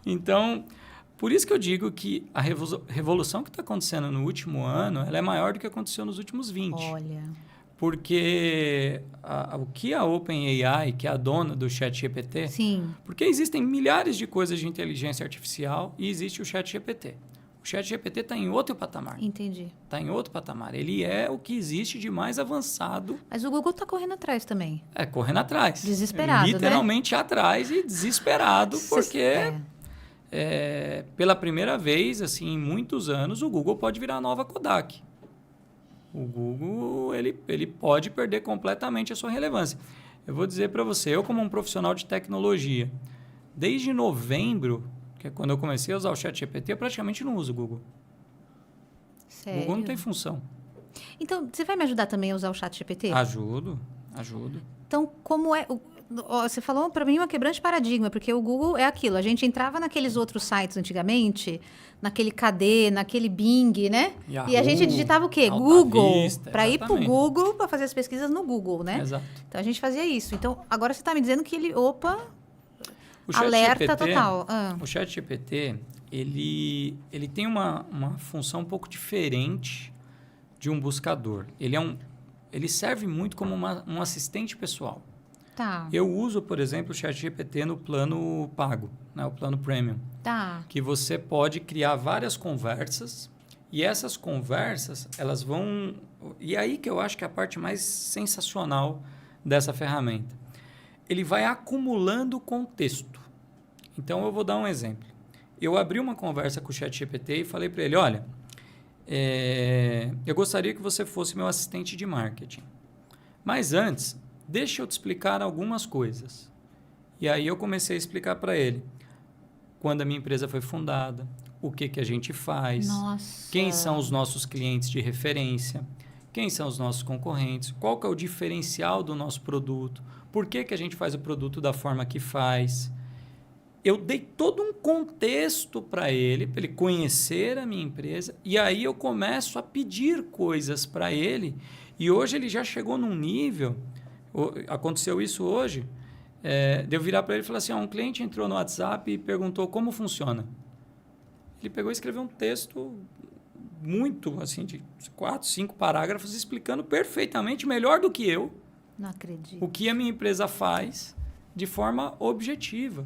Então, por isso que eu digo que a revolução que está acontecendo no último ano, ela é maior do que aconteceu nos últimos 20. Olha. Porque o que a OpenAI, que é a dona do ChatGPT, Sim. porque existem milhares de coisas de inteligência artificial e existe o ChatGPT. O ChatGPT está em outro patamar. Entendi. Está em outro patamar. Ele é o que existe de mais avançado. Mas o Google está correndo atrás também. Correndo atrás. Desesperado, literalmente atrás e desesperado, porque pela primeira vez, assim, em muitos anos, o Google pode virar a nova Kodak. O Google, ele pode perder completamente a sua relevância. Eu vou dizer para você, eu como um profissional de tecnologia, desde novembro, que é quando eu comecei a usar o ChatGPT, eu praticamente não uso o Google. Sério? O Google não tem função. Então, você vai me ajudar também a usar o ChatGPT? Ajudo. Então, como é... Você falou para mim uma quebrante de paradigma, porque o Google é aquilo. A gente entrava naqueles outros sites antigamente, naquele KD, naquele Bing, né? Yahoo, e a gente digitava o quê? Alta Google. Vista, para ir para o exatamente. Google, para fazer as pesquisas no Google, né? Exato. Então, a gente fazia isso. Então, agora você está me dizendo que ele... Opa, O alerta ChatGPT, total. O ChatGPT, ele tem uma função um pouco diferente de um buscador. Ele serve muito como um assistente pessoal. Tá. Eu uso, por exemplo, o ChatGPT no plano pago, né, o plano premium. Tá. Que você pode criar várias conversas e essas conversas, elas vão... E aí que eu acho que é a parte mais sensacional dessa ferramenta. Ele vai acumulando contexto. Então, eu vou dar um exemplo. Eu abri uma conversa com o ChatGPT e falei para ele, olha, eu gostaria que você fosse meu assistente de marketing. Mas antes, deixa eu te explicar algumas coisas. E aí eu comecei a explicar para ele quando a minha empresa foi fundada, o que a gente faz, Nossa. quem são os nossos clientes de referência, quem são os nossos concorrentes, qual que é o diferencial do nosso produto, por que a gente faz o produto da forma que faz. Eu dei todo um contexto para ele conhecer a minha empresa, e aí eu começo a pedir coisas para ele, e hoje ele já chegou num nível, aconteceu isso hoje, de eu virar para ele e falar assim, um cliente entrou no WhatsApp e perguntou como funciona. Ele pegou e escreveu um texto muito, assim, de 4, 5 parágrafos, explicando perfeitamente, melhor do que eu, Não acredito. o que a minha empresa faz de forma objetiva.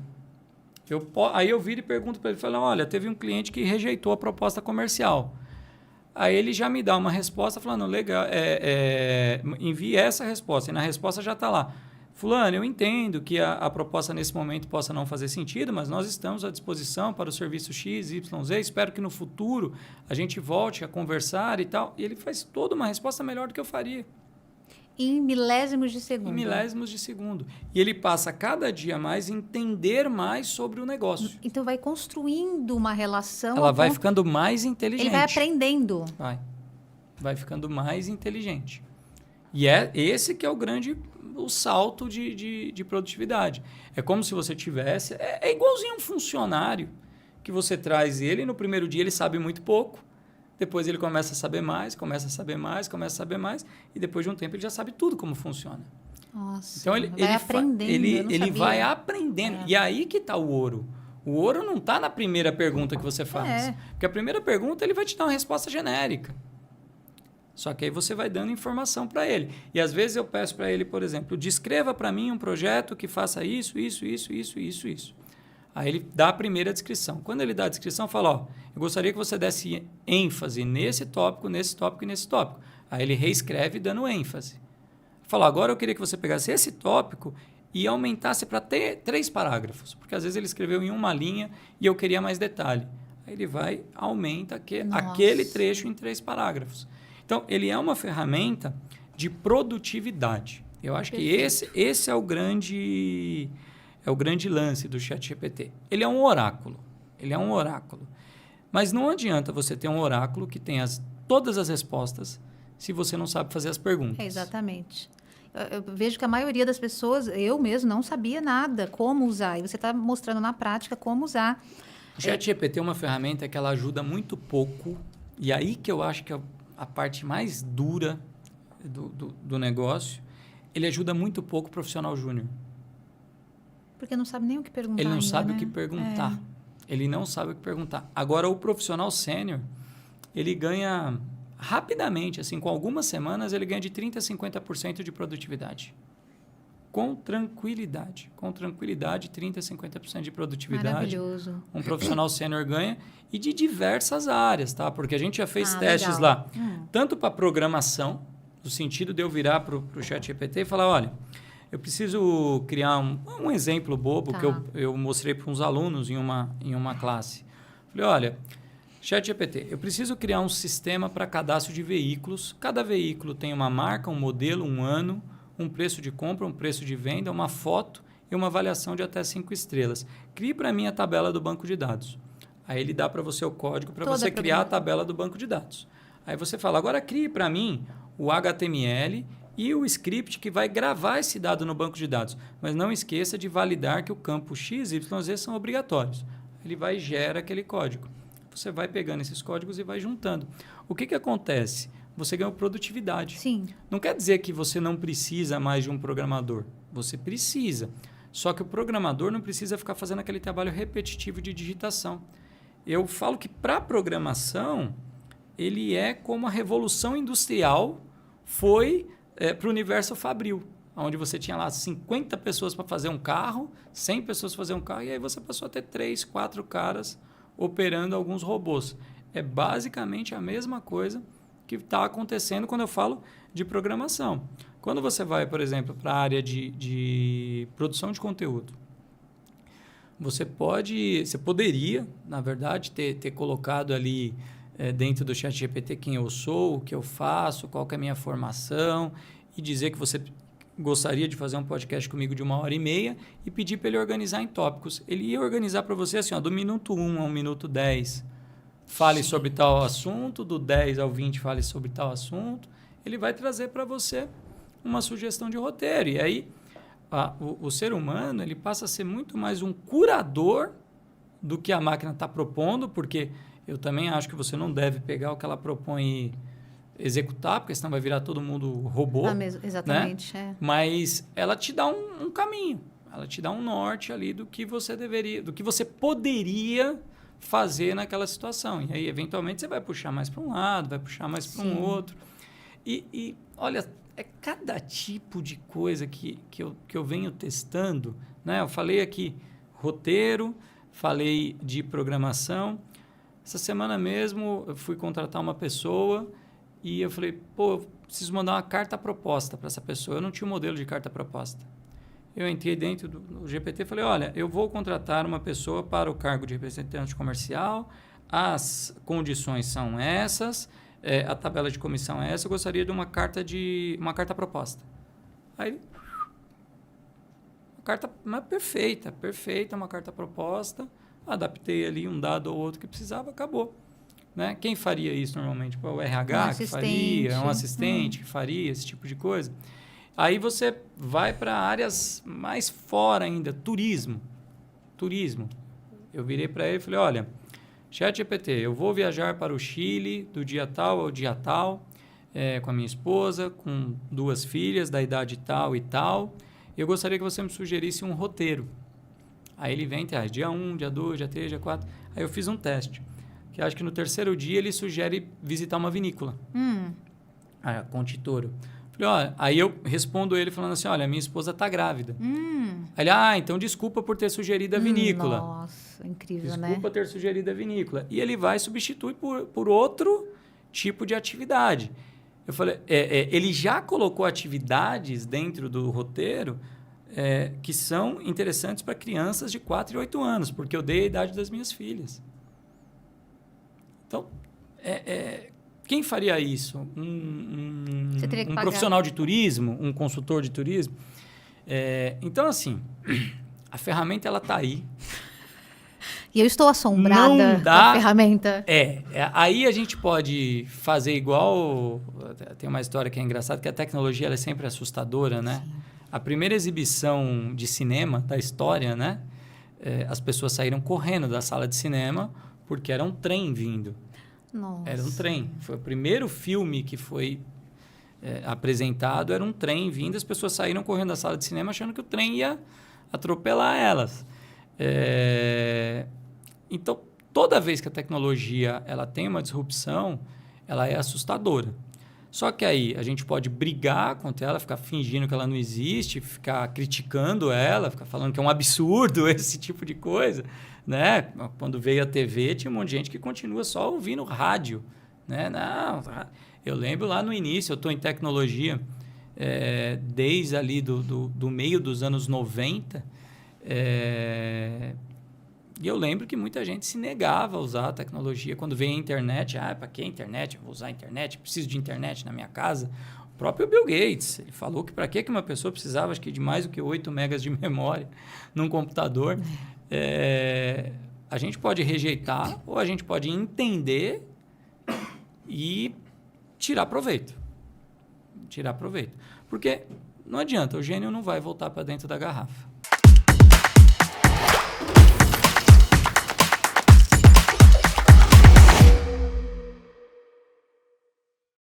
Aí eu viro e pergunto para ele, falo, olha, teve um cliente que rejeitou a proposta comercial. Aí ele já me dá uma resposta falando, legal, envie essa resposta. E na resposta já está lá, fulano, eu entendo que a proposta nesse momento possa não fazer sentido, mas nós estamos à disposição para o serviço X, Y, Z. Espero que no futuro a gente volte a conversar e tal. E ele faz toda uma resposta melhor do que eu faria. Em milésimos de segundo. Em milésimos de segundo. E ele passa cada dia mais a entender mais sobre o negócio. Então, vai construindo uma relação... Ela vai ficando mais inteligente. Ele vai aprendendo. Vai ficando mais inteligente. E esse que é o salto de produtividade. É como se você tivesse... É igualzinho um funcionário que você traz ele, no primeiro dia ele sabe muito pouco, depois ele começa a saber mais, e depois de um tempo ele já sabe tudo como funciona. Nossa, então ele vai aprendendo. E aí que está o ouro. O ouro não está na primeira pergunta que você faz. Porque a primeira pergunta ele vai te dar uma resposta genérica. Só que aí você vai dando informação para ele. E às vezes eu peço para ele, por exemplo, descreva para mim um projeto que faça isso. Aí ele dá a primeira descrição. Quando ele dá a descrição, fala, eu gostaria que você desse ênfase nesse tópico. Aí ele reescreve dando ênfase. Fala, agora eu queria que você pegasse esse tópico e aumentasse para 3 parágrafos. Porque às vezes ele escreveu em uma linha e eu queria mais detalhe. Aí ele aumenta aquele trecho em 3 parágrafos. Então, ele é uma ferramenta de produtividade. Eu acho que esse é o grande lance do ChatGPT. Ele é um oráculo. Mas não adianta você ter um oráculo que tenha todas as respostas se você não sabe fazer as perguntas. Exatamente. Eu vejo que a maioria das pessoas, eu mesmo, não sabia nada, como usar. E você está mostrando na prática como usar. O ChatGPT é uma ferramenta que ela ajuda muito pouco. E aí que eu acho que a parte mais dura do negócio, ele ajuda muito pouco o profissional júnior. Porque não sabe nem o que perguntar. Ele não ainda, sabe né? o que perguntar. Ele não sabe o que perguntar. Agora, o profissional sênior, ele ganha rapidamente, assim, com algumas semanas, ele ganha de 30% a 50% de produtividade. Com tranquilidade. Com tranquilidade, 30% a 50% de produtividade. Maravilhoso. Um profissional sênior ganha e de diversas áreas, tá? Porque a gente já fez testes lá, tanto para programação, no sentido de eu virar para o ChatGPT e falar, olha, eu preciso criar um exemplo bobo que eu mostrei para uns alunos em uma classe. Falei, olha, ChatGPT, eu preciso criar um sistema para cadastro de veículos. Cada veículo tem uma marca, um modelo, um ano, um preço de compra, um preço de venda, uma foto e uma avaliação de até 5 estrelas. Crie para mim a tabela do banco de dados. Aí ele dá para você o código para você criar a tabela do banco de dados. Aí você fala, agora crie para mim o HTML e o script que vai gravar esse dado no banco de dados. Mas não esqueça de validar que o campo X, Y, Z são obrigatórios. Ele vai e gera aquele código. Você vai pegando esses códigos e vai juntando. O que acontece? Você ganha produtividade. Sim. Não quer dizer que você não precisa mais de um programador. Você precisa. Só que o programador não precisa ficar fazendo aquele trabalho repetitivo de digitação. Eu falo que para programação, ele é como a revolução industrial foi para o universo fabril, onde você tinha lá 50 pessoas para fazer um carro, 100 pessoas para fazer um carro, e aí você passou a ter 3, 4 caras operando alguns robôs. É basicamente a mesma coisa que está acontecendo quando eu falo de programação. Quando você vai, por exemplo, para a área de produção de conteúdo, você poderia, na verdade, ter colocado ali dentro do ChatGPT quem eu sou, o que eu faço, qual que é a minha formação, e dizer que você gostaria de fazer um podcast comigo de 1h30 e pedir para ele organizar em tópicos. Ele ia organizar para você assim, do minuto 1 ao minuto 10, fale sobre tal assunto, do 10 ao 20 fale sobre tal assunto. Ele vai trazer para você uma sugestão de roteiro. E aí, o ser humano ele passa a ser muito mais um curador do que a máquina está propondo, porque eu também acho que você não deve pegar o que ela propõe e executar, porque senão vai virar todo mundo robô. Exatamente. Né? Mas ela te dá um caminho, ela te dá um norte ali do que você deveria, do que você poderia fazer naquela situação. E aí, eventualmente, você vai puxar mais para um lado, vai puxar mais para um outro. E olha, é cada tipo de coisa que eu venho testando. Né? Eu falei aqui roteiro, falei de programação. Essa semana mesmo, eu fui contratar uma pessoa e eu falei, eu preciso mandar uma carta proposta para essa pessoa. Eu não tinha um modelo de carta proposta. Eu entrei dentro do GPT e falei, olha, eu vou contratar uma pessoa para o cargo de representante comercial, as condições são essas, a tabela de comissão é essa, eu gostaria de uma carta proposta. Aí, uma carta perfeita, uma carta proposta, adaptei ali um dado ou outro que precisava, acabou. Né? Quem faria isso normalmente? O RH que faria, um assistente que faria esse tipo de coisa. Aí você vai para áreas mais fora ainda, turismo. Eu virei para ele e falei, olha, ChatGPT, eu vou viajar para o Chile do dia tal ao dia tal, com a minha esposa, com 2 filhas da idade tal e tal. Eu gostaria que você me sugerisse um roteiro. Aí ele vem, dia 1, dia 2, dia 3, dia 4. Aí eu fiz um teste, que acho que no 3º dia ele sugere visitar uma vinícola. A Contitoro. Aí eu respondo ele falando assim, olha, minha esposa está grávida. Aí ele, então desculpa por ter sugerido a vinícola. Nossa, incrível, desculpa ter sugerido a vinícola. E ele vai e substitui por outro tipo de atividade. Eu falei, ele já colocou atividades dentro do roteiro que são interessantes para crianças de 4 e 8 anos, porque eu dei a idade das minhas filhas. Então, quem faria isso? Um profissional de turismo? Um consultor de turismo? Então, assim, a ferramenta ela está aí. E eu estou assombrada com a ferramenta. Aí a gente pode fazer igual... Tem uma história que é engraçada, que a tecnologia ela é sempre assustadora, né? Sim. A primeira exibição de cinema da história, né? As pessoas saíram correndo da sala de cinema porque era um trem vindo. Nossa. Era um trem. Foi o primeiro filme que foi apresentado, era um trem vindo, as pessoas saíram correndo da sala de cinema achando que o trem ia atropelar elas. Então, toda vez que a tecnologia ela tem uma disrupção, ela é assustadora. Só que aí a gente pode brigar contra ela, ficar fingindo que ela não existe, ficar criticando ela, ficar falando que é um absurdo esse tipo de coisa, né? Quando veio a TV, tinha um monte de gente que continua só ouvindo rádio, né? Não, eu lembro lá no início, eu estou em tecnologia desde ali do meio dos anos 90, e eu lembro que muita gente se negava a usar a tecnologia. Quando veio a internet, para que a internet? Eu vou usar a internet, preciso de internet na minha casa. O próprio Bill Gates, ele falou que para que uma pessoa precisava, acho que de mais do que 8 megas de memória num computador. A gente pode rejeitar ou a gente pode entender e tirar proveito. Tirar proveito. Porque não adianta, o gênio não vai voltar para dentro da garrafa.